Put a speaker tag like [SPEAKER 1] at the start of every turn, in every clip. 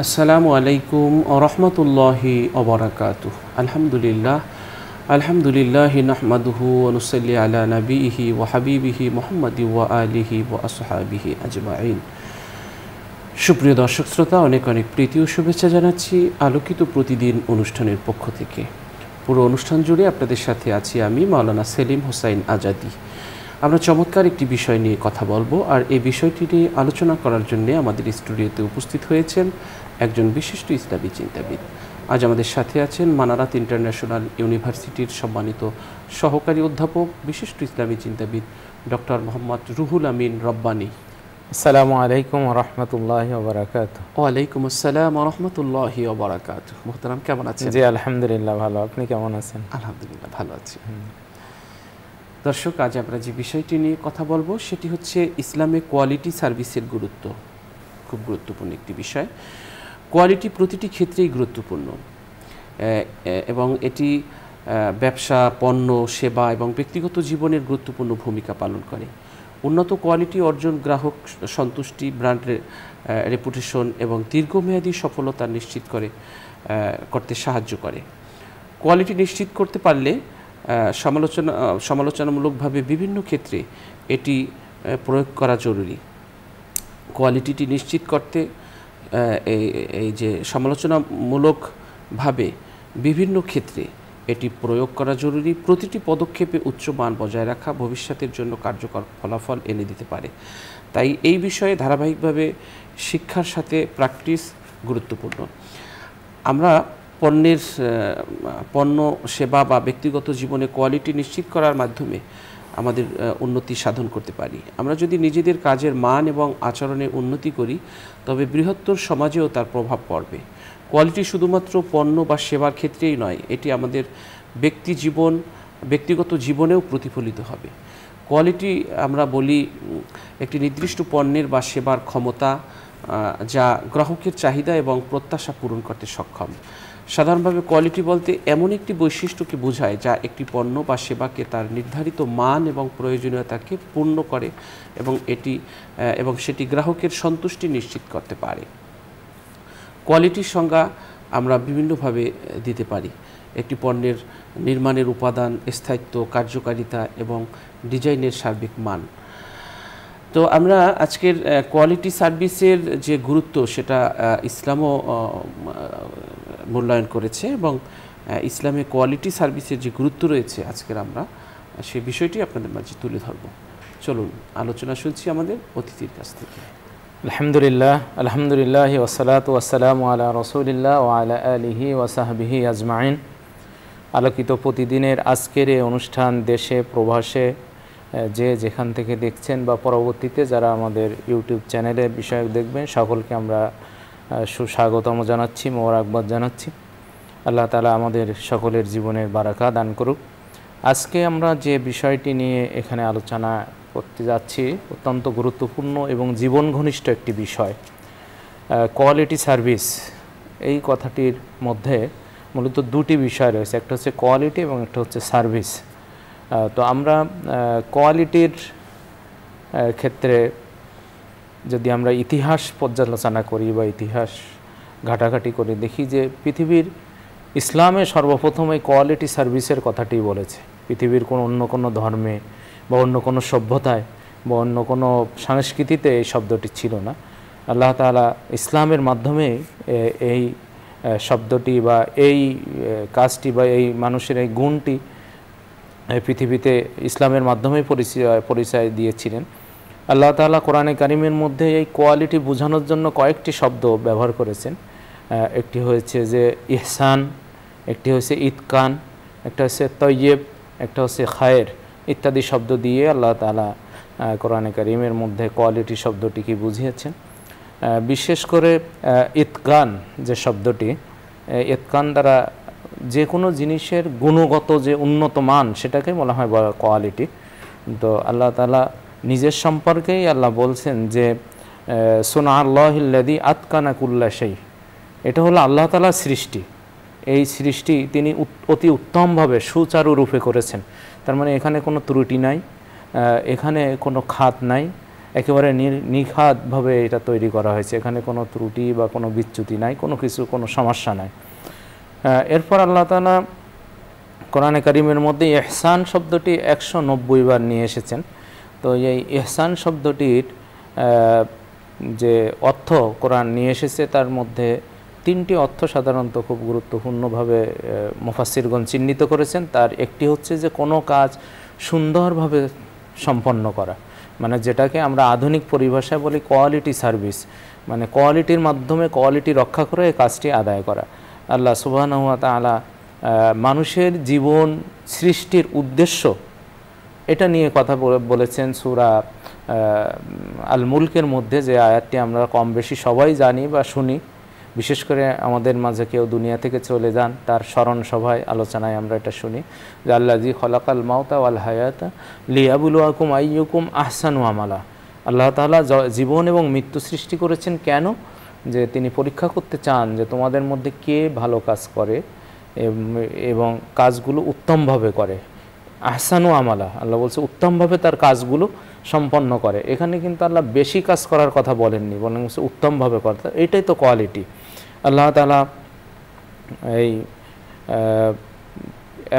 [SPEAKER 1] আসসালামু আলাইকুম ওয়া রাহমাতুল্লাহি ওয়া বারাকাতুহু। আলহামদুলিল্লাহি নাহমাদুহু ওয়া নুসাল্লি আলা নাবিয়িহি ওয়া হাবিবিহি মুহাম্মাদি ওয়া আলিহি ওয়া আসহাবিহি আজমাইন। সুপ্রিয় দর্শক শ্রোতা, অনেক অনেক প্রীতি ও শুভেচ্ছা জানাচ্ছি আলোকিত প্রতিদিন অনুষ্ঠানের পক্ষ থেকে। পুরো অনুষ্ঠান জুড়ে আপনাদের সাথে আছি আমি মাওলানা সেলিম হোসাইন আজাদি। আমরা চমৎকার একটি বিষয় নিয়ে কথা বলবো, আর এই বিষয়টি নিয়ে আলোচনা করার জন্য আমাদের স্টুডিওতে উপস্থিত হয়েছেন একজন বিশিষ্ট ইসলামী চিন্তাবিদ। আজ আমাদের সাথে আছেন মানারাত ইন্টারন্যাশনাল ইউনিভার্সিটির সম্মানিত সহকারী অধ্যাপক, বিশিষ্ট ইসলামী চিন্তাবিদ ডক্টর মোহাম্মদ রুহুল আমিন রব্বানী।
[SPEAKER 2] আসসালামু আলাইকুম ওয়া রাহমাতুল্লাহি ওয়া বারাকাতুহু।
[SPEAKER 1] ওয়ালাইকুম আসসালাম ওয়া রাহমাতুল্লাহি ওয়া বারাকাতুহু। মুহতারাম, কেমন আছেন?
[SPEAKER 2] জি আলহামদুলিল্লাহ ভালো, আপনি কেমন আছেন?
[SPEAKER 1] আলহামদুলিল্লাহ ভালো আছি। দর্শক, আজ আমরা যে বিষয়টি নিয়ে কথা বলবো সেটি হচ্ছে ইসলামে কোয়ালিটি সার্ভিসের গুরুত্ব। খুব গুরুত্বপূর্ণ একটি বিষয়। কোয়ালিটি প্রতিটি ক্ষেত্রেই গুরুত্বপূর্ণ এবং এটি ব্যবসা, পণ্য, সেবা এবং ব্যক্তিগত জীবনের গুরুত্বপূর্ণ ভূমিকা পালন করে। উন্নত কোয়ালিটি অর্জন গ্রাহক সন্তুষ্টি, ব্র্যান্ড রেপুটেশন এবং দীর্ঘমেয়াদী সফলতা নিশ্চিত করতে সাহায্য করে। কোয়ালিটি নিশ্চিত করতে পারলে সমালোচনামূলকভাবে বিভিন্ন ক্ষেত্রে এটি প্রয়োগ করা জরুরি। কোয়ালিটিটি নিশ্চিত করতে এই যে সমালোচনামূলকভাবে বিভিন্ন ক্ষেত্রে এটি প্রয়োগ করা জরুরি। প্রতিটি পদক্ষেপে উচ্চ মান বজায় রাখা ভবিষ্যতের জন্য কার্যকর ফলাফল এনে দিতে পারে। তাই এই বিষয়ে ধারাবাহিকভাবে শিক্ষার সাথে প্র্যাকটিস গুরুত্বপূর্ণ। আমরা পণ্য, সেবা বা ব্যক্তিগত জীবনে কোয়ালিটি নিশ্চিত করার মাধ্যমে আমাদের উন্নতি সাধন করতে পারি। আমরা যদি নিজেদের কাজের মান এবং আচরণে উন্নতি করি, তবে বৃহত্তর সমাজেও তার প্রভাব পড়বে। কোয়ালিটি শুধুমাত্র পণ্য বা সেবার ক্ষেত্রেই নয়, এটি আমাদের ব্যক্তিগত জীবনেও প্রতিফলিত হবে। কোয়ালিটি আমরা বলি একটি নির্দিষ্ট পণ্যের বা সেবার ক্ষমতা, যা গ্রাহকের চাহিদা এবং প্রত্যাশা পূরণ করতে সক্ষম। সাধারণভাবে কোয়ালিটি বলতে এমন একটি বৈশিষ্ট্যকে বোঝায় যা একটি পণ্য বা সেবাকে তার নির্ধারিত মান এবং প্রয়োজনীয়তাকে পূর্ণ করে এবং সেটি গ্রাহকের সন্তুষ্টি নিশ্চিত করতে পারে। কোয়ালিটির সংজ্ঞা আমরা বিভিন্নভাবে দিতে পারি। একটি পণ্যের নির্মাণের উপাদান, স্থায়িত্ব, কার্যকারিতা এবং ডিজাইনের সার্বিক মান। তো আমরা আজকের কোয়ালিটি সার্ভিসের যে গুরুত্ব সেটা ইসলামও মূল্যায়ন করেছে এবং ইসলামে কোয়ালিটি সার্ভিসের যে গুরুত্ব রয়েছে আজকের আমরা সে বিষয়টি আপনাদের মাঝে তুলে ধরব। চলুন আলোচনা শুনছি আমাদের অতিথির কাছ থেকে।
[SPEAKER 2] আলহামদুলিল্লাহ ওয়াসসালাতু ওয়াসসালামু আলা রাসূলিল্লাহ ওয়া আলা আলিহি ওয়া সাহবিহি আজমাইন। আলোকিত প্রতিদিনের আজকের এই অনুষ্ঠান দেশে প্রবাসে যে যেখান থেকে দেখছেন বা পরবর্তীতে যারা আমাদের ইউটিউব চ্যানেলে বিষয়ক দেখবেন, সকলকে আমরা সুস্বাগতম জানাচ্ছি, মোবারকবাদ জানাচ্ছি। আল্লাহ তাআলা আমাদের সকলের জীবনের বারাকা দান করুক। আজকে আমরা যে বিষয়টি নিয়ে এখানে আলোচনা করতে যাচ্ছি অত্যন্ত গুরুত্বপূর্ণ এবং জীবন ঘনিষ্ঠ একটি বিষয়, কোয়ালিটি সার্ভিস। এই কথাটির মধ্যে মূলত দুটি বিষয় রয়েছে, একটা হচ্ছে কোয়ালিটি এবং একটা হচ্ছে সার্ভিস। তো আমরা কোয়ালিটির ক্ষেত্রে যদি আমরা ইতিহাস পর্যালোচনা করি বা ইতিহাস ঘাটাঘাটি করে দেখি যে পৃথিবীর ইসলামে সর্বপ্রথম এই কোয়ালিটি সার্ভিসের কথাটি বলেছে। পৃথিবীর অন্য কোনো ধর্মে বা অন্য কোনো সভ্যতায় বা অন্য কোনো সংস্কৃতিতে এই শব্দটি ছিল না। আল্লাহ তাআলা ইসলামের মাধ্যমে এই শব্দটি বা এই কাজটি বা এই মানুষের এই গুণটি পৃথিবীতে ইসলামের মাধ্যমে পরিচয় দিয়েছিলেন। আল্লাহ তাআলা কোরআনে কারিমের মধ্যে এই কোয়ালিটি বোঝানোর জন্য কয়েকটি শব্দ ব্যবহার করেছেন। একটি হয়েছে যে ইহসান, একটি হচ্ছে ইতকান, একটা হচ্ছে তয়্যেব, একটা হচ্ছে খায়ের ইত্যাদি শব্দ দিয়ে আল্লাহ তাআলা কোরআনে কারিমের মধ্যে কোয়ালিটি শব্দটিকে বুঝিয়েছেন। বিশেষ করে ইতকান যে শব্দটি, ইতকান দ্বারা যে কোনো জিনিসের গুণগত যে উন্নত মান সেটাকে বলা হয় কোয়ালিটি। তো আল্লাহ তাআলা নিজের সম্পর্কেই আল্লাহ বলছেন যে সুবহানাল্লাহিল্লাযী আতকানা কুল্লা শাই। এটা হলো আল্লাহ তাআলার সৃষ্টি। এই সৃষ্টি তিনি অতি উত্তমভাবে সুচারুরূপে করেছেন। তার মানে এখানে কোনো ত্রুটি নাই, এখানে কোনো খাত নাই, একেবারে নিখাতভাবে এটা তৈরি করা হয়েছে, এখানে কোনো ত্রুটি বা কোনো বিচ্যুতি নাই, কোনো সমস্যা নাই। এরপর আল্লাহ তাআলা কোরআনে কারিমের মধ্যে ইহসান শব্দটি 190 বার নিয়ে এসেছেন। তো এই ইহসান শব্দটির যে অর্থ কোরআন নিয়ে এসেছে তার মধ্যে 3টি অর্থ সাধারণত খুব গুরুত্বপূর্ণভাবে মুফাসসিরগণ চিহ্নিত করেছেন। তার একটি হচ্ছে যে কোনো কাজ সুন্দরভাবে সম্পন্ন করা, মানে যেটাকে আমরা আধুনিক পরিভাষায় বলি কোয়ালিটি সার্ভিস, মানে কোয়ালিটির মাধ্যমে কোয়ালিটি রক্ষা করে এই কাজটি আদায় করা। আল্লাহ সুবহানাহু ওয়া তাআলা মানুষের জীবন সৃষ্টির উদ্দেশ্য এটা নিয়ে কথা বলেছেন সূরা আল মুলকের মধ্যে, যে আয়াতটি আমরা কম বেশি সবাই জানি বা শুনি। বিশেষ করে আমাদের মাঝে কেউ দুনিয়া থেকে চলে যান তার স্মরণ সভায় আলোচনায় আমরা এটা শুনি যে আল্লাযী খলাকাল মাউতা ওয়াল হায়াতা লিয়াবলুয়াকুম আইয়ুকুম আহসানু আমালা। আল্লাহ তাআলা জীবন এবং মৃত্যু সৃষ্টি করেছেন কেন? যে তিনি পরীক্ষা করতে চান যে তোমাদের মধ্যে কে ভালো কাজ করে এবং কাজগুলো উত্তমভাবে করে। আহসানু আমালা, আল্লাহ বলছে উত্তমভাবে তার কাজগুলো সম্পন্ন করে। এখানে কিন্তু আল্লাহ বেশি কাজ করার কথা বলেননি, বরং উত্তমভাবে করতে, এটাই তো কোয়ালিটি। আল্লাহ তাআলা এই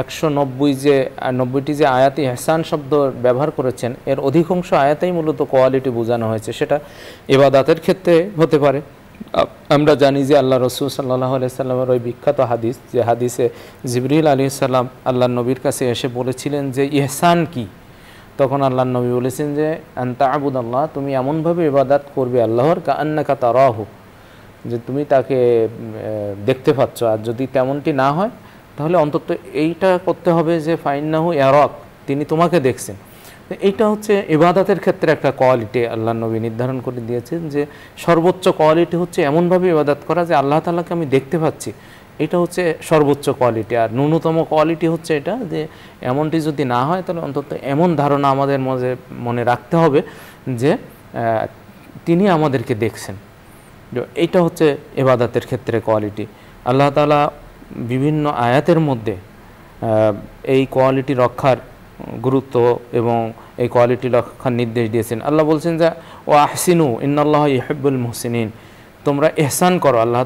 [SPEAKER 2] 190টি যে আয়াতে ইহসান শব্দ ব্যবহার করেছেন এর অধিকাংশ আয়াতেই মূলত কোয়ালিটি বোঝানো হয়েছে। সেটা ইবাদতের ক্ষেত্রে হতে পারে। আমরা জানি যে আল্লাহ রাসূল সাল্লাল্লাহু আলাইহি সাল্লামের ওই বিখ্যাত হাদিস, যে হাদিসে জিবরিল আলাইহিস সালাম আল্লাহর নবীর কাছে এসে বলেছিলেন যে ইহসান কি? তখন আল্লাহর নবী বলেছেন যে আনতা আবুদাল্লাহ, তুমি এমনভাবে ইবাদত করবে আল্লাহর কাআন্নাকা তারাহু, যে তুমি তাকে দেখতে পাচ্ছ। আর যদি তেমনটি না হয় তাহলে অন্তত এইটা করতে হবে যে ফাইন্নাহু ইয়ারাক, তিনি তোমাকে দেখছেন। এইটা হচ্ছে ইবাদতের ক্ষেত্রে একটা কোয়ালিটি আল্লাহর নবী নির্ধারণ করে দিয়েছেন, যে সর্বোচ্চ কোয়ালিটি হচ্ছে এমনভাবে ইবাদত করা যে আল্লাহ তাআলাকে আমি দেখতে পাচ্ছি, এটা হচ্ছে সর্বোচ্চ কোয়ালিটি। আর ন্যূনতম কোয়ালিটি হচ্ছে এটা যে এমনটি যদি না হয় তাহলে অন্তত এমন ধারণা আমাদের মনে রাখতে হবে যে তিনি আমাদেরকে দেখছেন। এইটা হচ্ছে ইবাদতের ক্ষেত্রে কোয়ালিটি। আল্লাহ তাআলা বিভিন্ন আয়াতের মধ্যে এই কোয়ালিটি রক্ষার গুরুত্ব এবং এই কোয়ালিটি রক্ষার নির্দেশ দিয়েছেন। আল্লাহ বলছেন যে ও আহসিনু ইন্নাল্লাহা ইউহিব্বুল মুহসিনিন, তোমরা ইহসান করো। আল্লাহ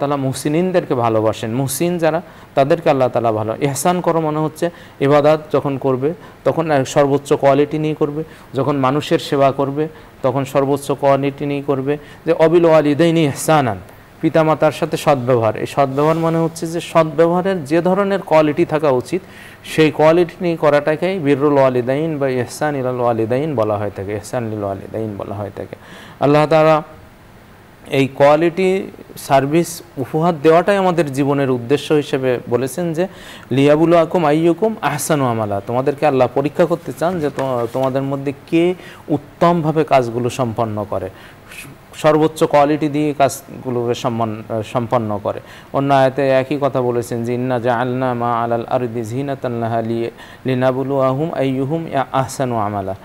[SPEAKER 2] তাআলা মুহসিনিনদেরকে ভালোবাসেন। মুহসিন যারা তাদেরকে আল্লাহ তাআলা ভালো। ইহসান করো মানে হচ্ছে ইবাদত যখন করবে তখন সর্বোচ্চ কোয়ালিটি নিয়ে করবে, যখন মানুষের সেবা করবে তখন সর্বোচ্চ কোয়ালিটি নিয়ে করবে। যে অবিল ওয়ালিদাইনি ইহসানান, পিতামাতার সাথে সদ্ব্যবহার। এই সদ্ব্যবহার মানে হচ্ছে যে সদ্ব্যবহারের যে ধরনের কোয়ালিটি থাকা উচিত সেই কোয়ালিটি নিয়ে করাটাকেই বিররুল ওয়ালিদাইন বা ইহসান ইলাল ওয়ালিদাইন বলা হয়ে থাকে, ইহসান লিল ওয়ালিদাইন বলা হয়ে থাকে। আল্লাহ তাআলা এই কোয়ালিটি সার্ভিস উপহার দেওয়াটাই আমাদের জীবনের উদ্দেশ্য হিসেবে বলেছেন যে লিয়াবুলুয়াকুম আইয়ুকুম আহসানু আমালা, তোমাদেরকে আল্লাহ পরীক্ষা করতে চান যে তোমাদের মধ্যে কে উত্তমভাবে কাজগুলো সম্পন্ন করে, সর্বোচ্চ কোয়ালিটি দিয়ে কাজগুলোকে সম্পন্ন করে। অন্য আয়াতে একই কথা বলেছেন যে ইন্না জাআলনা মা আলাল আরদি যিনাতান লাহা লিনাবলুয়াহুম আইয়ুহুম আহসানু আমালা।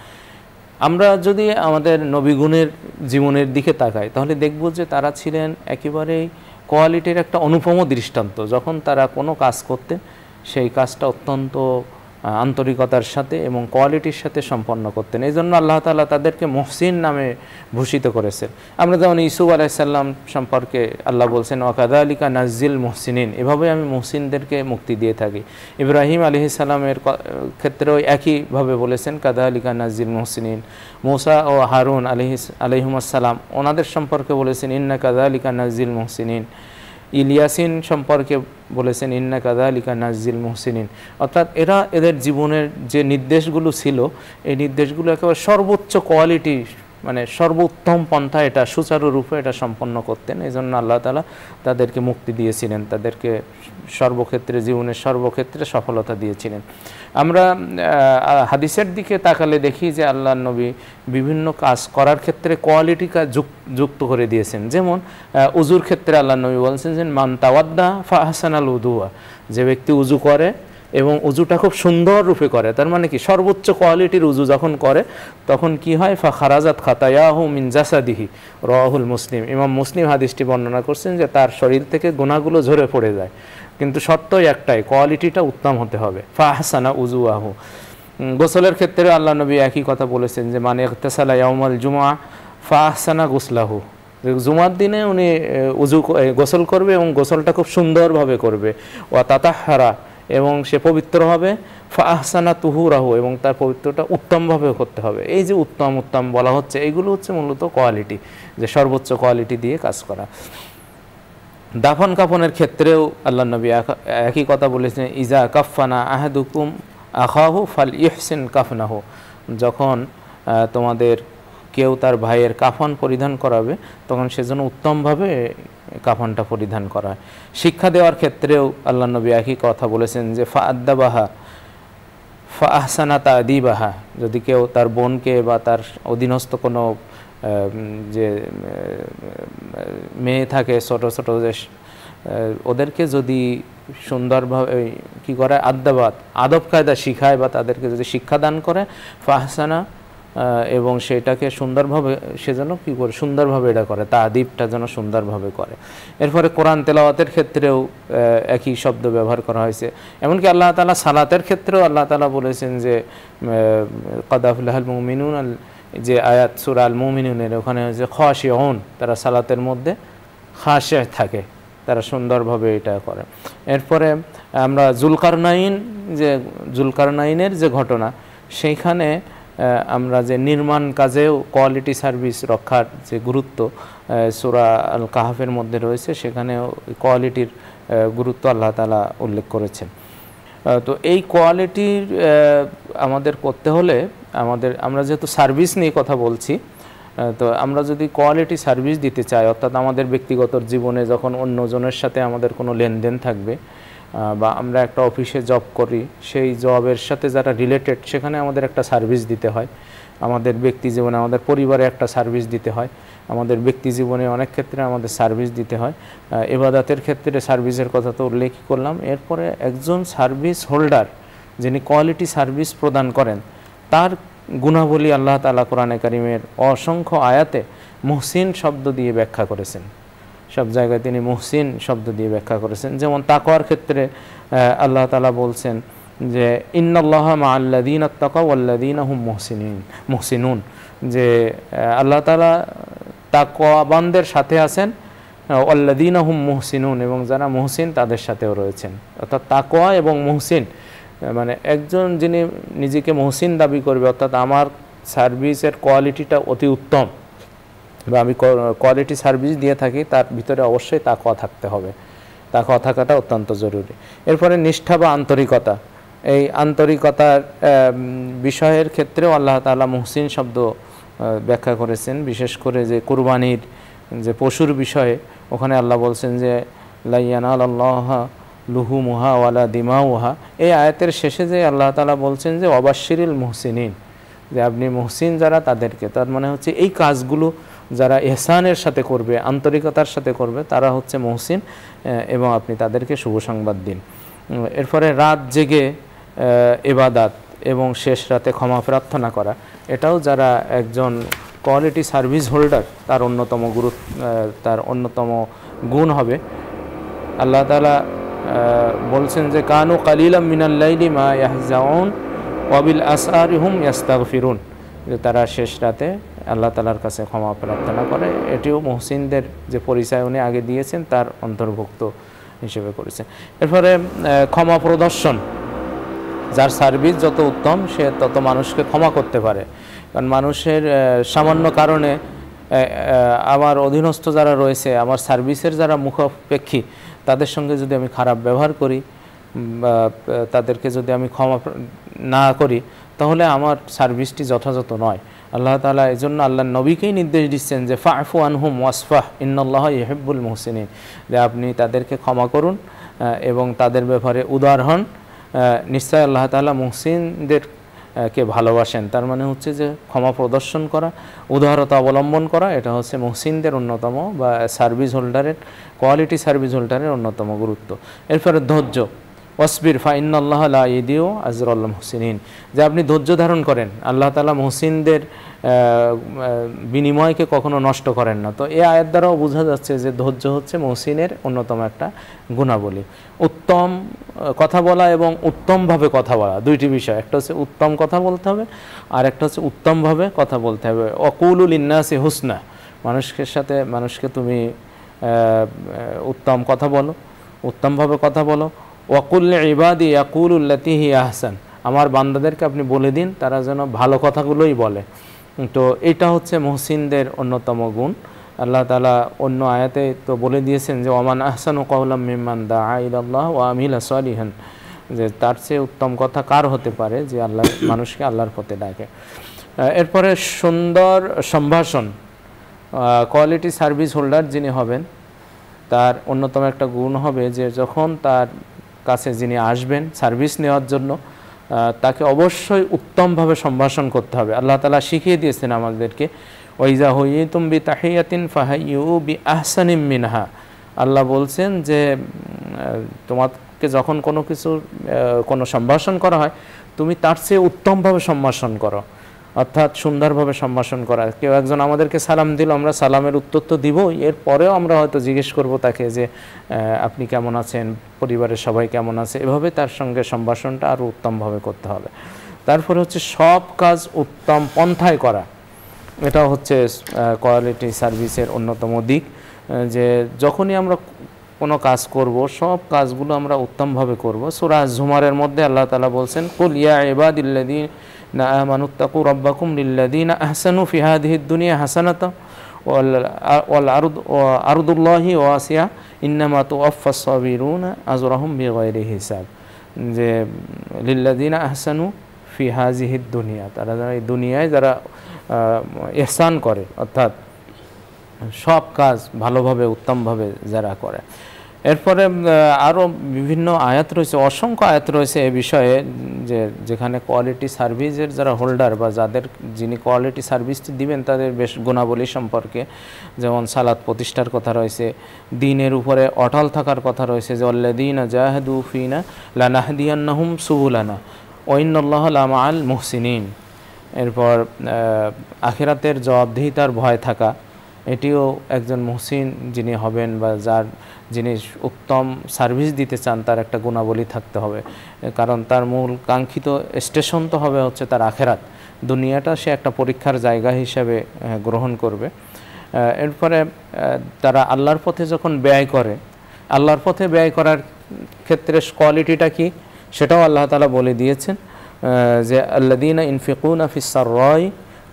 [SPEAKER 2] আমরা যদি আমাদের নবীগণের জীবনের দিকে তাকাই তাহলে দেখব যে তারা ছিলেন একেবারেই কোয়ালিটির একটা অনুপম দৃষ্টান্ত। যখন তারা কোনো কাজ করতেন সেই কাজটা অত্যন্ত আন্তরিকতার সাথে এবং কোয়ালিটির সাথে সম্পন্ন করতেন। এই জন্য আল্লাহ তাআলা তাদেরকে মুহসিন নামে ভূষিত করেছেন। আমরা যেমন ইউসুফ আলাইহিস সালাম সম্পর্কে আল্লাহ বলছেন ওয়াকাযালিকা নাজ্জিল মুহসিনিন, এভাবে আমি মুহসিনদেরকে মুক্তি দিয়ে থাকি। ইব্রাহিম আলাইহিস সালামের ক্ষেত্রেও একইভাবে বলেছেন কাযালিকা নাজ্জিল মুহসিনিন। মূসা ও হারুন আলাইহিমুস সালাম ওনাদের সম্পর্কে বলেছেন ইন্না কাযালিকা নাজ্জিল মুহসিনিন। ইলিয়াসিন সম্পর্কে বলেছেন ইন্না কাযালিকা নাজ্জিল মুহসিনিন। অর্থাৎ এদের জীবনের যে নির্দেশগুলো ছিল এই নির্দেশগুলো একেবারে সর্বোচ্চ কোয়ালিটি, মানে সর্বোত্তম পন্থা এটা সুচারুরূপে এটা সম্পন্ন করতেন। এই জন্য আল্লাহ তাআলা তাদেরকে মুক্তি দিয়েছিলেন, তাদেরকে সর্বক্ষেত্রে জীবনের সর্বক্ষেত্রে সফলতা দিয়েছিলেন। আমরা হাদিসের দিকে তাকালে দেখি যে আল্লাহর নবী বিভিন্ন কাজ করার ক্ষেত্রে কোয়ালিটি যুক্ত করে দিয়েছেন। যেমন উজুর ক্ষেত্রে আল্লাহর নবী বলছেন যে মান তাওয়াদ্দা ফা আহসানাল উদুয়া, যে ব্যক্তি উজু করে এবং উজুটা খুব সুন্দর রূপে করে, তার মানে কি সর্বোচ্চ কোয়ালিটির উজু যখন করে তখন কি হয় ফা খারাজাত খাতায়াহু মিন জাসাদিহি, রাওয়াহুল মুসলিম। ইমাম মুসলিম হাদিসটি বর্ণনা করছেন যে তার শরীর থেকে গুনাহগুলো ঝরে পড়ে যায়, কিন্তু সত্যই একটাই, কোয়ালিটিটা উত্তম হতে হবে। ফা আহসানা উজুয়াহু, গোসলের ক্ষেত্রে আল্লাহ নবী একই কথা বলেছেন যে মানে ইগতাসালা ইয়াউমাল জুমআ ফাহসানা গুসলাহু, জুমার দিনে উনি গোসল করবে এবং গোসলটা খুব সুন্দরভাবে করবে, ওয়া তাতাহহারা এবং সে পবিত্র হবে, ফাহসানা তুহুরাহু এবং তার পবিত্রটা উত্তমভাবে করতে হবে। এই যে উত্তম উত্তম বলা হচ্ছে, এইগুলো হচ্ছে মূলত কোয়ালিটি, যে সর্বোচ্চ কোয়ালিটি দিয়ে কাজ করা। দাফন কাফনের ক্ষেত্রেও আল্লাহ নবী একই কথা বলেছেন, ইজা কাফানা আহাদুকুম আখাহু ফাল ইহসিন কাফনাহু, যখন তোমাদের কেউ তার ভাইয়ের কাফন পরিধান করাবে তখন সেজন্য উত্তমভাবে কাফনটা পরিধান করা। শিক্ষা দেওয়ার ক্ষেত্রেও আল্লাহ নবী একই কথা বলেছেন যে ফাআদ্দাবাহা ফাআহসানা তা'দীবাহা, যদি কেউ তার বোনকে বা তার অধীনস্থ কোনো যে মেয়ে থাকে ছোট ছোট, যে ওদেরকে যদি সুন্দরভাবে কি করে আদ্দাবাত আদব কায়দা শিখায় বা তাদেরকে যদি শিক্ষাদান করে, ফাহসানা এবং সেটাকে সুন্দরভাবে সে যেন কী করে সুন্দরভাবে এটা করে, তা'দীবটা যেন সুন্দরভাবে করে। এরপরে কোরআন তেলাওয়াতের ক্ষেত্রেও একই শব্দ ব্যবহার করা হয়েছে। এমনকি আল্লাহ তাআলা সালাতের ক্ষেত্রেও আল্লাহ তাআলা বলেছেন যে ক্বাদ আফলাহাল মুমিনুন, যে আয়াত সূরা আল মুমিনুনের ওখানে যে খাশিউন, তারা সালাতের মধ্যে খাশিয়া থাকে, তারা সুন্দরভাবে এটা করে। এরপরে আমরা জুলকারনাইনের যে ঘটনা, সেইখানে আমরা যে নির্মাণ কাজেও কোয়ালিটি সার্ভিস রক্ষার যে গুরুত্ব সূরা আল কাহফের মধ্যে রয়েছে, সেখানেও কোয়ালিটির গুরুত্ব আল্লাহ তাআলা উল্লেখ করেছেন। তো এই কোয়ালিটির আমাদের করতে হলে আমরা যেহেতু সার্ভিস নিয়ে কথা বলছি, তো আমরা যদি কোয়ালিটি সার্ভিস দিতে চাই, অর্থাৎ আমাদের ব্যক্তিগত জীবনে যখন অন্যজনের সাথে আমাদের কোনো লেনদেন থাকবে, বা আমরা একটা অফিসে জব করি, সেই জবের সাথে যারা রিলেটেড সেখানে আমাদের একটা সার্ভিস দিতে হয়। আমাদের ব্যক্তি জীবনে আমাদের পরিবারে একটা সার্ভিস দিতে হয়, আমাদের ব্যক্তি জীবনে অনেক ক্ষেত্রে আমাদের সার্ভিস দিতে হয়। ইবাদতের ক্ষেত্রে সার্ভিসের কথা তো উল্লেখ করলাম। এরপরে একজন সার্ভিস হোল্ডার যিনি কোয়ালিটি সার্ভিস প্রদান করেন, তার গুণাবলী আল্লাহ তাআলা কোরআনে কারিমের অসংখ্য আয়াতে মুহসিন শব্দ দিয়ে ব্যাখ্যা করেছেন। সব জায়গায় তিনি মুহসিন শব্দ দিয়ে ব্যাখ্যা করেছেন। যেমন তাকওয়ার ক্ষেত্রে আল্লাহ তাআলা বলছেন যে ইন্নাল্লাহা মাআল্লাযীনা তাকাও ওয়াল্লাযীনা হুম মুহসিনুন, যে আল্লাহ তাআলা তাকওয়াবানদের সাথে আছেন, ওয়াল্লাযীনা হুম মুহসিনুন এবং যারা মুহসিন তাদের সাথেও রয়েছেন। অর্থাৎ তাকওয়া এবং মুহসিন, মানে একজন যিনি নিজেকে মুহসিন দাবি করবে, অর্থাৎ আমার সার্ভিসের কোয়ালিটিটা অতি উত্তম বা আমি কোয়ালিটি সার্ভিস দিয়ে থাকি, তার ভিতরে অবশ্যই তাকওয়া থাকতে হবে, তাকওয়া থাকাটা অত্যন্ত জরুরি। এরপরে নিষ্ঠা বা আন্তরিকতা, এই আন্তরিকতার বিষয়ের ক্ষেত্রেও আল্লাহ তাআলা মুহসিন শব্দ ব্যাখ্যা করেছেন। বিশেষ করে যে কুরবানির যে পশুর বিষয়ে, ওখানে আল্লাহ বলছেন যে লা ইয়ানালাল্লাহা লুহুমুহা ওয়ালা দিমাউহা। এই আয়াতের শেষে যে আল্লাহ তাআলা বলছেন যে ওয়াবাশশিরিল মুহসিনিন, যে আপনি মুহসিন যারা তাদেরকে, তার মানে হচ্ছে এই কাজগুলো যারা ইহসানের সাথে করবে, আন্তরিকতার সাথে করবে, তারা হচ্ছে মুহসিন, এবং আপনি তাদেরকে শুভ সংবাদ দিন। এরপরে রাত জেগে ইবাদত এবং শেষ রাতে ক্ষমা প্রার্থনা করা, এটাও যারা একজন কোয়ালিটি সার্ভিস হোল্ডার তার অন্যতম গুণ হবে। আল্লাহ তাআলা বলছেন যে কানু কালিলাম মিনাল লাইলি মা ইয়াহজাউন ওয়া বিল আসহারি হুম ইস্তাগফিরুন, যে তারা শেষ রাতে আল্লাহ তাআলার কাছে ক্ষমা প্রার্থনা করে। এটিও মুহসিনদের যে পরিচয় উনি আগে দিয়েছেন তার অন্তর্ভুক্ত হিসেবে করেছেন। এরপরে ক্ষমা প্রদর্শন, যার সার্ভিস যত উত্তম সে তত মানুষকে ক্ষমা করতে পারে। কারণ মানুষের সামান্য কারণে আমার অধীনস্থ যারা রয়েছে, আমার সার্ভিসের যারা মুখাপেক্ষী, তাদের সঙ্গে যদি আমি খারাপ ব্যবহার করি বা তাদেরকে যদি আমি ক্ষমা না করি, তাহলে আমার সার্ভিসটি যথাযথ নয়। আল্লাহ তাআলা এই জন্য আল্লাহর নবীকেই নির্দেশ দিচ্ছেন যে ফা'ফু আনহুম ওয়াসফাহ ইন্নাল্লাহা ইউহিব্বুল মুহসিনিন, যে আপনি তাদেরকে ক্ষমা করুন এবং তাদের ব্যাপারে উদার হন, নিশ্চয় আল্লাহ তাআলা মুহসিনদেরকে ভালোবাসেন। তার মানে হচ্ছে যে ক্ষমা প্রদর্শন করা, উদারতা অবলম্বন করা, এটা হচ্ছে মুহসিনদের অন্যতম বা সার্ভিস হোল্ডারের, কোয়ালিটি সার্ভিস হোল্ডারের অন্যতম গুরুত্ব। এরপরে ধৈর্য, ওয়াসবির ফাইন্নাল্লাহ লা ইউদিউ আজরাল মুহসিনিন, যে আপনি ধৈর্য ধারণ করেন, আল্লাহ তাআলা মুহসিনদের বিনিময়কে কখনো নষ্ট করেন না। তো এই আয়াত দ্বারাও বোঝা যাচ্ছে যে ধৈর্য হচ্ছে মুহসিনের অন্যতম একটা গুণাবলী। উত্তম কথা বলা এবং উত্তমভাবে কথা বলা দুইটি বিষয়, একটা হচ্ছে উত্তম কথা বলতে হবে আর একটা হচ্ছে উত্তমভাবে কথা বলতে হবে। ওয়াকুলু লিন্নাসি হুসনা, মানুষকে তুমি উত্তম কথা বলো, উত্তমভাবে কথা বলো। ওয়াকুল ইবাদি ইয়াকুলুল্লাতি হিয়া আহসান, আমার বান্দাদেরকে আপনি বলে দিন তারা যেন ভালো কথাগুলোই বলে। তো এটা হচ্ছে মুহসিনদের অন্যতম গুণ। আল্লাহ তাআলা অন্য আয়াতে তো বলে দিয়েছেন যে ওমান আহসানু কাওলাম মিম্মান দাআ ইলাল্লাহ ওয়া আমিলা সালিহান, যে তার চেয়ে উত্তম কথা কার হতে পারে যে মানুষকে আল্লাহর পথে ডাকে। এরপরে সুন্দর সম্ভাষণ, কোয়ালিটি সার্ভিস হোল্ডার যিনি হবেন তার অন্যতম একটা গুণ হবে যে যখন তার কাছে যিনি আসবেন সার্ভিস নেওয়ার জন্য তাকে অবশ্যই উত্তমভাবে সম্ভাষণ করতে হবে। আল্লাহ তাআলা শিখিয়ে দিয়েছেন আমাদেরকে, ওয়াইজা হুইয়িতুম বিতাহিয়াতিন ফাহাইয়ু বিআহসানিম মিনহা। আল্লাহ বলছেন যে তোমাকে যখন কোনো সম্ভাষণ করা হয় তুমি তার চেয়ে উত্তমভাবে সম্ভাষণ করো, অর্থাৎ সুন্দরভাবে সম্ভাষণ করা। কেউ একজন আমাদেরকে সালাম দিল, আমরা সালামের উত্তর তো দিবই, এরপরেও আমরা হয়তো জিজ্ঞেস করব তাকে যে আপনি কেমন আছেন, পরিবারের সবাই কেমন আছে, এভাবে তার সঙ্গে সম্ভাষণটা আরও উত্তমভাবে করতে হবে। তারপরে হচ্ছে সব কাজ উত্তম পন্থায় করা, এটা হচ্ছে কোয়ালিটি সার্ভিসের অন্যতম দিক, যে যখনই আমরা কোনো কাজ করব সব কাজগুলো আমরা উত্তমভাবে করব। সূরা জুমারের মধ্যে আল্লাহ তাআলা বলছেন, কুল ইয়া ইবাদিল্লাযীনা আমানুত্তাকু রাব্বাকুম লিল্লাযীনা আহসানু ফি হাযিহিদ দুনিয়া হাসানাতাও ওয়াল আরদুল্লাহি ওয়াসিআ ইন্নামা তুওয়াফফাস সাবিরুনা আজরাহুম বিগাইরি হিসাব, যে লিল্লাযীনা আহসানু ফি হাযিহিদ দুনিয়া, তারা এই দুনিয়ায় যারা ইহসান করে, অর্থাৎ সব কাজ ভালোভাবে উত্তমভাবে যারা করে। এরপরে আরও বিভিন্ন আয়াত রয়েছে, অসংখ্য আয়াত রয়েছে এ বিষয়ে, যেখানে কোয়ালিটি সার্ভিসের যারা হোল্ডার বা যিনি কোয়ালিটি সার্ভিসটি দিবেন তাদের বেশ গুণাবলী সম্পর্কে, যেমন সালাত প্রতিষ্ঠার কথা রয়েছে, দ্বীনের উপরে অটল থাকার কথা রয়েছে, যে আল্লাযীনা জাহাদু ফিনা লানাহদিয়ান্নাহুম সুবুলানা ওয়া ইন্নাল্লাহা লামাআল মুহসিনিন। এরপর আখিরাতের জবাবদিহিতার ভয় থাকা, এটিও একজন মুহসিন যিনি হবেন বা যিনি উত্তম সার্ভিস দিতে চান তার একটা গুণাবলী থাকতে হবে, কারণ তার মূল কাঙ্ক্ষিত স্টেশন তো হবে হচ্ছে তার আখিরাত, দুনিয়াটা সে একটা পরীক্ষার জায়গা হিসাবে গ্রহণ করবে। এরপরে তারা আল্লাহর পথে যখন ব্যয় করে, আল্লাহর পথে ব্যয় করার ক্ষেত্রে কোয়ালিটিটা কি সেটাও আল্লাহ তাআলা বলে দিয়েছেন, যে আল্লাযীনা ইনফিকুনা ফিস সাররাই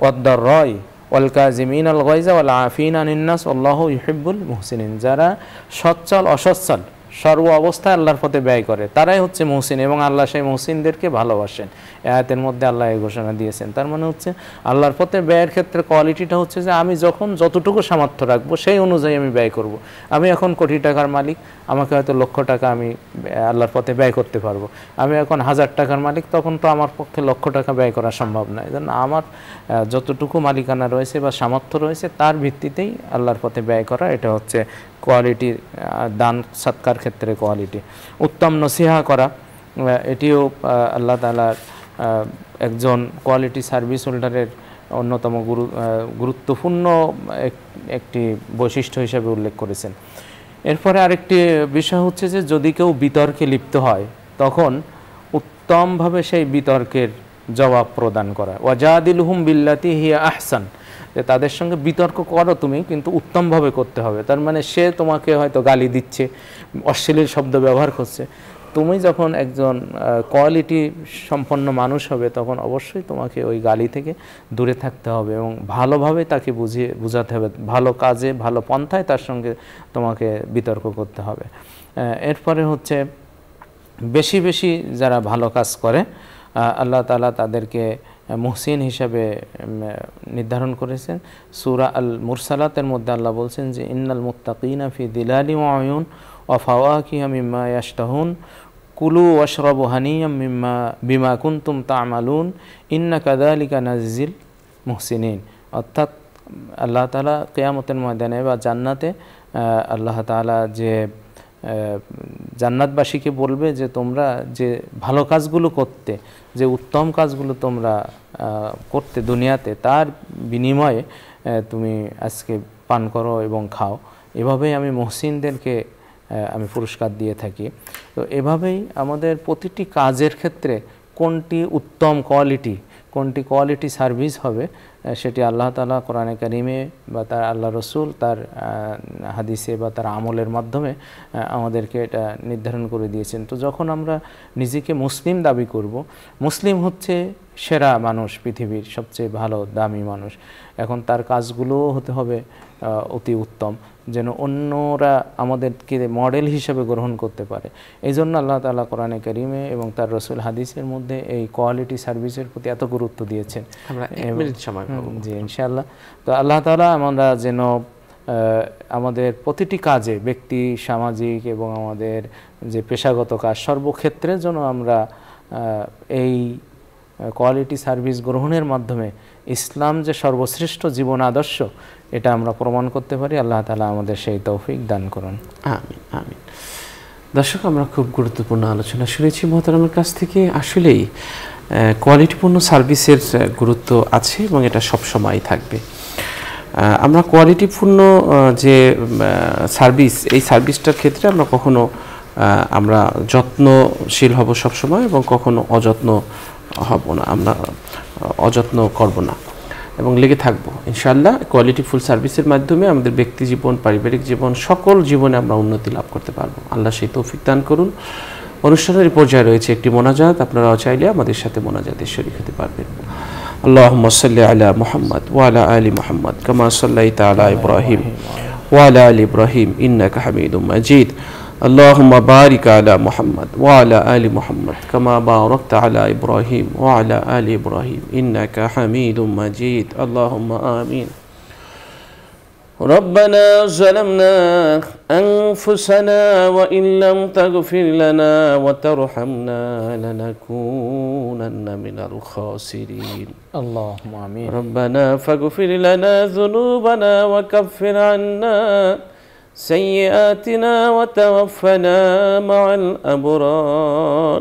[SPEAKER 2] ওয়াদ দাররাই ওয়াল কাযিমিনাল গায়যা ওয়াল আফিনা আনিন নাস আল্লাহু ইউহিব্বুল মুহসিনিন, যারা সচ্ছল অসচ্ছল সর্ব অবস্থায় আল্লাহর পথে ব্যয় করে তারাই হচ্ছে মুহসিন, এবং আল্লাহ সেই মুহসিনদেরকে ভালোবাসেন। আয়াতের মধ্যে আল্লাহ এই ঘোষণা দিয়েছেন। তার মানে হচ্ছে আল্লাহর পথে ব্যয়ের ক্ষেত্রে কোয়ালিটিটা হচ্ছে যে আমি যখন যতটুকু সামর্থ্য রাখবো সেই অনুযায়ী আমি ব্যয় করব। আমি এখন কোটি টাকার মালিক, আমাকে হয়তো লক্ষ টাকা আমি আল্লাহর পথে ব্যয় করতে পারবো। আমি এখন 1000 টাকার মালিক, তখন তো আমার পক্ষে লক্ষ টাকা ব্যয় করা সম্ভব নয়। এই জন্য আমার যতটুকু মালিকানা রয়েছে বা সামর্থ্য রয়েছে তার ভিত্তিতেই আল্লাহর পথে ব্যয় করা, এটা হচ্ছে কোয়ালিটি, দান সৎকার ক্ষেত্রে কোয়ালিটি। উত্তম নসিহা করা, এটিও আল্লাহ তাআলার একজন কোয়ালিটি সার্ভিস হোল্ডারের অন্যতম গুরুত্বপূর্ণ একটি বৈশিষ্ট্য হিসেবে উল্লেখ করেছেন। এরপরে আরেকটি বিষয় হচ্ছে যে যদি কেউ বিতর্কে লিপ্ত হয় তখন উত্তমভাবে সেই বিতর্কের জবাব প্রদান করা। ওয়াজাদিলহুম বিল্লাতি হিয়া আহসান, যে তাদের সঙ্গে বিতর্ক করো তুমি, কিন্তু উত্তমভাবে করতে হবে। তার মানে সে তোমাকে হয়তো গালি দিচ্ছে, অশ্লীল শব্দ ব্যবহার করছে, তুমি যখন একজন কোয়ালিটি সম্পন্ন মানুষ হবে তখন অবশ্যই তোমাকে ওই গালি থেকে দূরে থাকতে হবে এবং ভালোভাবে তাকে বুঝাতে হবে, ভালো কাজে ভালো পন্থায় তার সঙ্গে তোমাকে বিতর্ক করতে হবে। এরপরে হচ্ছে বেশি বেশি যারা ভালো কাজ করে আল্লাহ তাআলা তাদেরকে মুহসিন হিসাবে নির্ধারণ করেছেন। সূরা আল মুরসালাতের মধ্যে আল্লাহ বলছেন যে ইন্নাল মুত্তাকিনা ফি দিলালি ওয়া আয়ুন ওয়া ফাওয়াকিহা মিম্মা ইয়াশতাহুন কুলু ওয়াশরাবু হানিয়াম বিমা কুনতুম তা'মালুন ইন্না কাযালিকা নাজিল মুহসিনিন। অর্থাৎ আল্লাহ তাআলা কিয়ামতের ময়দানে বা জান্নাতে আল্লাহ তাআলা যে জান্নাতবাসীকে বলবে যে তোমরা যে ভালো কাজগুলো করতে, যে উত্তম কাজগুলো তোমরা করতে দুনিয়াতে, তার বিনিময়ে তুমি আজকে পান করো এবং খাও। এভাবেই আমি মুহসিনদেরকে আমি পুরস্কার দিয়ে থাকি। তো এভাবেই আমাদের প্রতিটি কাজের ক্ষেত্রে কোনটি উত্তম কোয়ালিটি সার্ভিস হবে সেটি আল্লাহ তাআলা কোরআনে কারিমে বা তার আল্লাহ রসুল তার হাদিসে বা তার আমলের মাধ্যমে আমাদেরকে এটা নির্ধারণ করে দিয়েছেন। তো যখন আমরা নিজেকে মুসলিম দাবি করব, মুসলিম হচ্ছে সেরা মানুষ, পৃথিবীর সবচেয়ে ভালো দামি মানুষ, এখন তার কাজগুলোও হতে হবে অতি উত্তম, যেন অন্যরা আমাদেরকে মডেল হিসেবে গ্রহণ করতে পারে। এই জন্য আল্লাহ তাআলা কোরআনে কারিমে এবং তার রসুল হাদিসের মধ্যে এই কোয়ালিটি সার্ভিসের প্রতি এত গুরুত্ব দিয়েছেন। জি ইনশাআল্লাহ। তো আল্লাহ তাআলা আমরা যেন আমাদের প্রতিটি কাজে, ব্যক্তি, সামাজিক এবং আমাদের যে পেশাগত কাজ, সর্বক্ষেত্রে যেন আমরা এই কোয়ালিটি সার্ভিস গ্রহণের মাধ্যমে ইসলাম যে সর্বশ্রেষ্ঠ জীবন আদর্শ এটা আমরা প্রমাণ করতে পারি। আল্লাহ তাআলা আমাদের সেই তৌফিক দান করুন।
[SPEAKER 1] আমিন আমিন। দর্শক, আমরা খুব গুরুত্বপূর্ণ আলোচনা শুনেছি মোহতারামের কাছ থেকে। আসলেই কোয়ালিটিপূর্ণ সার্ভিসের গুরুত্ব আছে এবং এটা সব সময় থাকবে। আমরা কোয়ালিটিপূর্ণ যে সার্ভিস, এই সার্ভিসটার ক্ষেত্রে আমরা কখনো আমরা যত্নশীল হব সবসময় এবং কখনো অযত্ন হব না, আমরা অযত্ন করব না এবং লেগে থাকবো ইনশাআল্লাহ। কোয়ালিটিফুল সার্ভিসের মাধ্যমে আমাদের ব্যক্তি জীবন, পারিবারিক জীবন, সকল জীবনে আমরা উন্নতি লাভ করতে পারবো। আল্লাহ সেই তৌফিক দান করুন। অনুষ্ঠানের পর্যায়ে রয়েছে একটি মোনাজাত, আপনারাও চাইলে আমাদের সাথে মোনাজাতে শরীক হতে পারবেন। আল্লাহুম্মা সাল্লি আলা মুহাম্মদ ওয়া আলা আলি মুহাম্মদ কামা সাল্লাইতা আলা ইব্রাহিম ওয়া আলা আলি ইব্রাহিম ইন্নাকা হামিদুম মাজিদ। اللهم بارك على محمد وعلى آل محمد كما باركت على إبراهيم وعلى آل إبراهيم إنك حميد مجيد. اللهم آمين. ربنا ظلمنا أنفسنا وإن لم تغفر لنا وترحمنا لنكونن من الخاسرين.
[SPEAKER 2] اللهم آمين.
[SPEAKER 1] ربنا فاغفر لنا ذنوبنا وكفر عنا سيئاتنا وتوفنا مع الأبرار.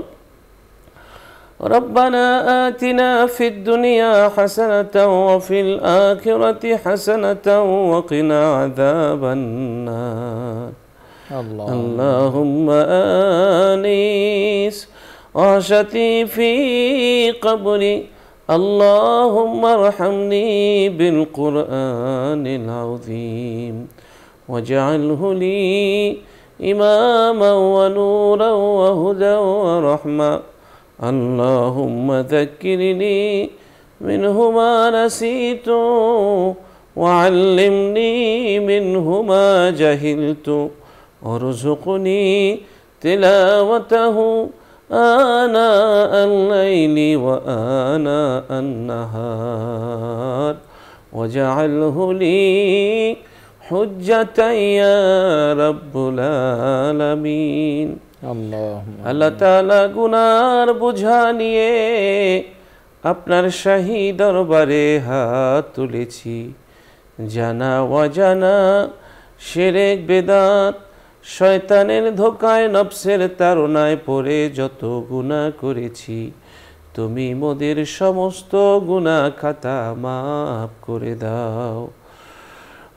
[SPEAKER 1] ربنا آتنا في الدنيا حسنة وفي الآخرة حسنة وقنا عذاب النار. اللهم آنس وحشتي في قبري. اللهم ارحمني بالقرآن العظيم واجعله لي إماما ونورا وهدى ورحمة. اللهم ذكرني منه ما نسيت وعلمني منه ما جهلت وارزقني تلاوته آناء الليل وآناء النهار واجعله لي حجة يا رب العالمين. আল্লাহ তাআলা গুনার বোঝা নিয়ে আপনার শাহী দরবারে হাত তুলেছি। জানা অজানা শিরক বিদআত শয়তানের ধোঁকায় নফসের তাড়নায় পড়ে যত গুনাহ করেছি, তুমি মোদের সমস্ত গুনাহ খাতা মাফ করে দাও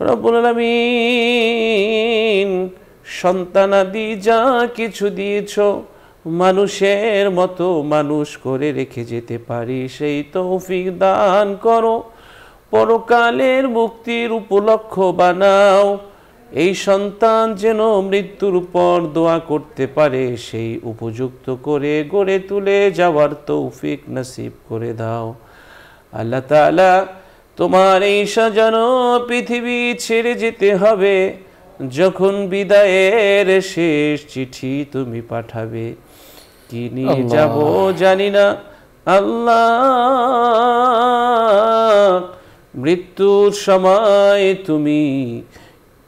[SPEAKER 1] রব্বুল আলামিন। সন্তানাদি যা কিছু দিয়েছ, মানুষের মতো মানুষ করে রেখে যেতে পারি সেই তৌফিক দান করো। পরকালের মুক্তির উপলক্ষ বানাও। এই সন্তান যেন মৃত্যুর পর দোয়া করতে পারে সেই উপযুক্ত করে গড়ে তুলে যাওয়ার তৌফিক নসিব করে দাও। আল্লাহ তাআলা, তোমার এই সাজানো পৃথিবী ছেড়ে যেতে হবে, যখন বিদায়ের শেষ চিঠি তুমি পাঠাবে, কি নিয়ে যাব জানি না আল্লাহ। মৃত্যুর সময় তুমি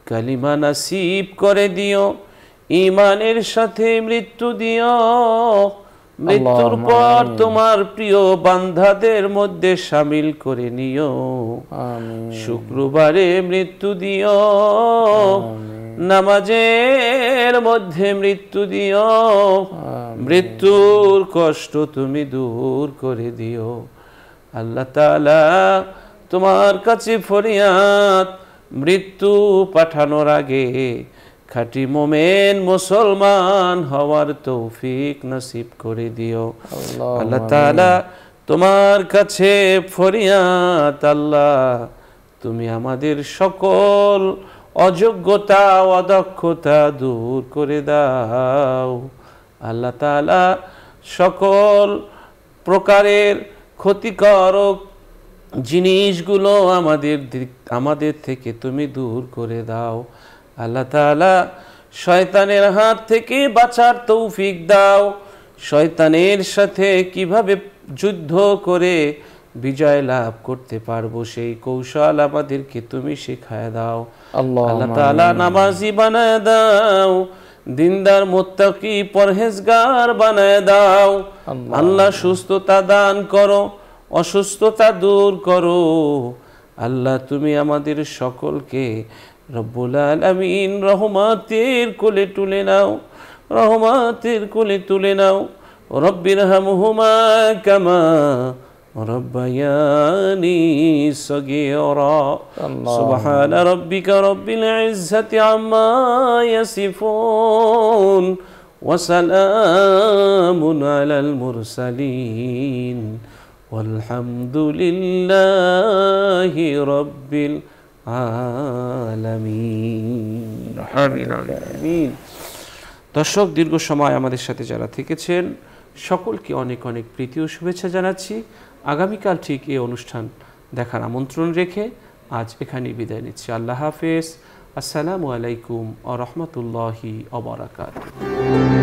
[SPEAKER 1] কালিমা নসিব করে দিও, ঈমানের সাথে মৃত্যু দিও। মৃত্যুর পর তোমার প্রিয় বান্দাদের মধ্যে শামিল করে নিও। শুক্রবারে মৃত্যু দিও, নামাজের সময়ের মধ্যে মৃত্যু দিও, মৃত্যুর কষ্ট তুমি দূর করে দিও। আল্লাহ তাআলা তোমার কাছে ফরিয়াদ, মৃত্যু পাঠানোর আগে খাঁটি মোমেন মুসলমান হওয়ার তৌফিক নসিব করে দিও। আল্লাহ তাআলা তোমার কাছে ফরিয়াদ, আল্লাহ তুমি আমাদের সকল অযোগ্যতা অদক্ষতা দূর করে দাও। আল্লাহ তাআলা সকল প্রকারের ক্ষতিকারক জিনিসগুলো আমাদের থেকে তুমি দূর করে দাও। আল্লাহ তাআলা শয়তানের হাত থেকে বাঁচার তৌফিক দাও। শয়তানের সাথে কিভাবে যুদ্ধ করে বিজয় লাভ করতে পারবো সেই কৌশল আমাদেরকে তুমি শেখায় দাও। আল্লাহ তাআলা নামাজি বানায় দাও, দিনদার মুত্তাকি পরহেজগার বানায় দাও। আল্লাহ সুস্থতা দান করো, অসুস্থতা দূর করো। আল্লাহ তুমি আমাদের সকলকে রব্বুল আলামিন রহমতের কোলে তুলে নাও, রহমতের কোলে তুলে নাও। রব্বিরহামহুমা কামা রব্বায়ানি সগীরা। সুবহান রাব্বিকা রব্বিল ইজ্জাতি আম্মা ইয়াসিফুন ওয়া সালামুন আলাল মুরসালিন ওয়ালহামদুলিল্লাহি রাব্বিল আলামিন। আমিন। দর্শক, দীর্ঘ সময় আমাদের সাথে যারা থেকেছেন সকলকে অনেক অনেক প্রীতি ও শুভেচ্ছা জানাচ্ছি। আগামীকাল ঠিক এই অনুষ্ঠান দেখার আমন্ত্রণ রেখে আজ এখানেই বিদায় নিচ্ছি। আল্লাহ হাফেজ। আসসালামু আলাইকুম ওয়া রাহমাতুল্লাহি ওয়া বারাকাতুহু।